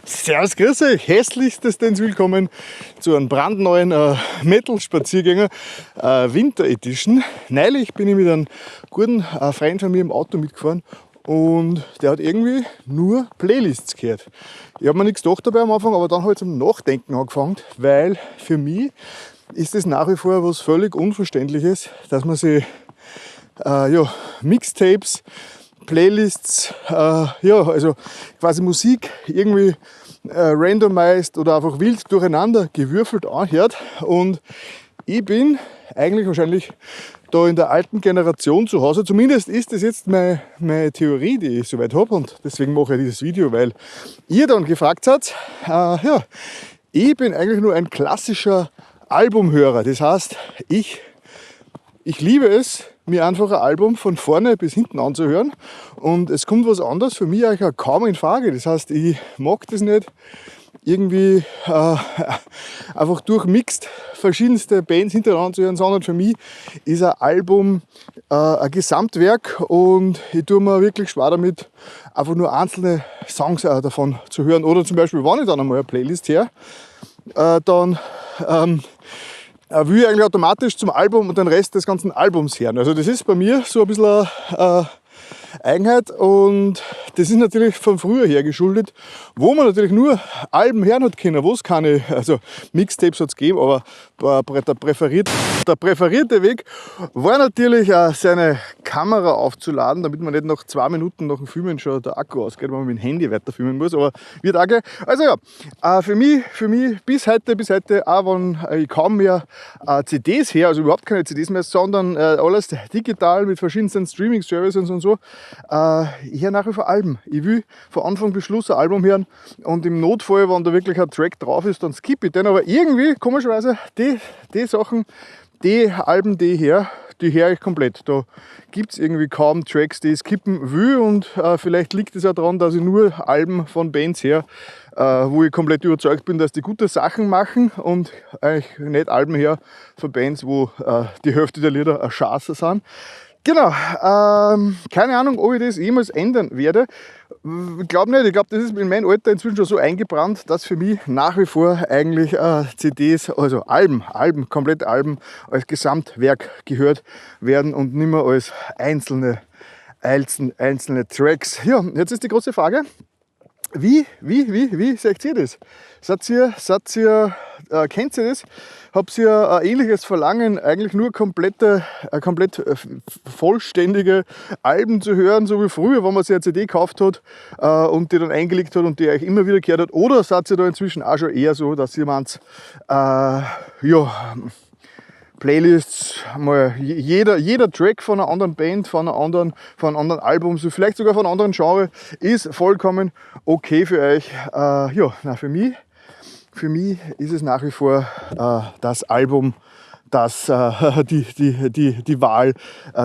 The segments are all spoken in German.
Servus, grüß euch, hässlichstens willkommen zu einem brandneuen Metal-Spaziergänger Winter Edition. Neulich bin ich mit einem guten Freund von mir im Auto mitgefahren und der hat irgendwie nur Playlists gehört. Ich habe mir nichts gedacht dabei am Anfang, aber dann habe ich zum Nachdenken angefangen, weil für mich ist es nach wie vor was völlig Unverständliches, dass man sich Mixtapes, Playlists, also quasi Musik irgendwie randomized oder einfach wild durcheinander gewürfelt anhört. Und ich bin eigentlich wahrscheinlich da in der alten Generation zu Hause. Zumindest ist das jetzt meine Theorie, die ich soweit habe. Und deswegen mache ich dieses Video, weil ihr dann gefragt habt, ich bin eigentlich nur ein klassischer Albumhörer. Das heißt, ich liebe es, mir einfach ein Album von vorne bis hinten anzuhören und es kommt was anderes für mich eigentlich auch kaum in Frage. Das heißt, ich mag das nicht irgendwie einfach durchmixt verschiedenste Bands hintereinander zu hören, sondern für mich ist ein Album ein Gesamtwerk und ich tue mir wirklich schwer damit, einfach nur einzelne Songs davon zu hören. Oder zum Beispiel, wenn ich dann einmal eine Playlist her, dann will ich eigentlich automatisch zum Album und den Rest des ganzen Albums hören. Also das ist bei mir so ein bisschen eine Eigenheit und das ist natürlich von früher her geschuldet, wo man natürlich nur Alben hören hat können, wo es keine, also Mixtapes hat es gegeben, aber der präferierte Weg war natürlich seine Kamera aufzuladen, damit man nicht nach 2 Minuten nach dem Filmen schon der Akku ausgeht, wenn man mit dem Handy weiterfilmen muss, aber wird auch gleich. Also ja, für mich bis heute, auch wenn ich kaum mehr CDs her, also überhaupt keine CDs mehr, sondern alles digital mit verschiedensten Streaming-Services und so, ich höre nach wie vor Alben. Ich will von Anfang bis Schluss ein Album hören und im Notfall, wenn da wirklich ein Track drauf ist, dann skippe ich den. Aber irgendwie, komischerweise, die Sachen, die Alben, die höre ich komplett. Da gibt es irgendwie kaum Tracks, die ich skippen will und vielleicht liegt es ja daran, dass ich nur Alben von Bands her, wo ich komplett überzeugt bin, dass die gute Sachen machen und eigentlich nicht Alben her von Bands, wo die Hälfte der Lieder ein Schatz sind. Genau, keine Ahnung, ob ich das jemals ändern werde. Ich glaube nicht, ich glaube, das ist in meinem Alter inzwischen schon so eingebrannt, dass für mich nach wie vor eigentlich CDs, also Alben, komplett Alben als Gesamtwerk gehört werden und nicht mehr als einzelne Tracks. Ja, jetzt ist die große Frage, wie seht ihr das? Kennt ihr das? Habt ihr ein ähnliches Verlangen, eigentlich nur komplett vollständige Alben zu hören, so wie früher, wenn man sich eine CD gekauft hat und die dann eingelegt hat und die euch immer wieder gehört hat? Oder seid ihr da inzwischen auch schon eher so, dass ihr meint, Playlists, mal jeder Track von einer anderen Band, von einem anderen Album, so vielleicht sogar von einem anderen Genre, ist vollkommen okay für euch. Für mich ist es nach wie vor das Album, die Wahl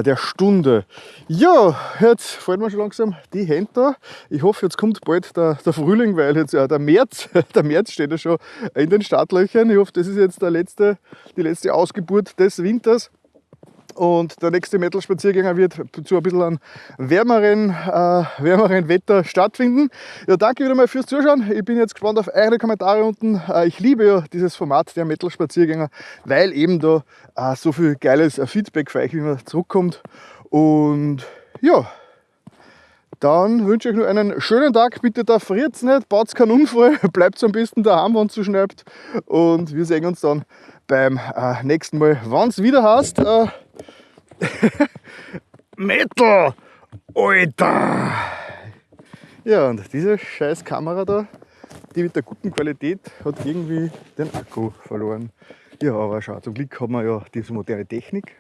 der Stunde. Ja, jetzt fällt mir schon langsam die Hände da. Ich hoffe, jetzt kommt bald der Frühling, weil jetzt der März steht ja schon in den Startlöchern. Ich hoffe, das ist jetzt die letzte Ausgeburt des Winters. Und der nächste Metal-Spaziergänger wird zu ein bisschen einem wärmeren Wetter stattfinden. Ja, danke wieder mal fürs Zuschauen. Ich bin jetzt gespannt auf eure Kommentare unten. Ich liebe ja dieses Format der Metal-Spaziergänger, weil eben da so viel geiles Feedback für euch immer zurückkommt. Und ja, dann wünsche ich euch noch einen schönen Tag. Bitte da friert nicht, baut keinen Unfall, bleibt am besten daheim, wenn es so schneit. Und wir sehen uns dann beim nächsten Mal, wenn es wieder heißt, Metal, Alter! Ja, und diese scheiß Kamera da, die mit der guten Qualität, hat irgendwie den Akku verloren. Ja, aber schau, zum Glück haben wir ja diese moderne Technik,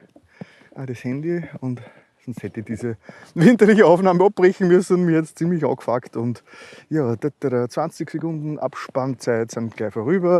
das Handy, und sonst hätte ich diese winterliche Aufnahme abbrechen müssen und mir jetzt ziemlich angefuckt. Und ja, 20 Sekunden Abspannzeit sind gleich vorüber.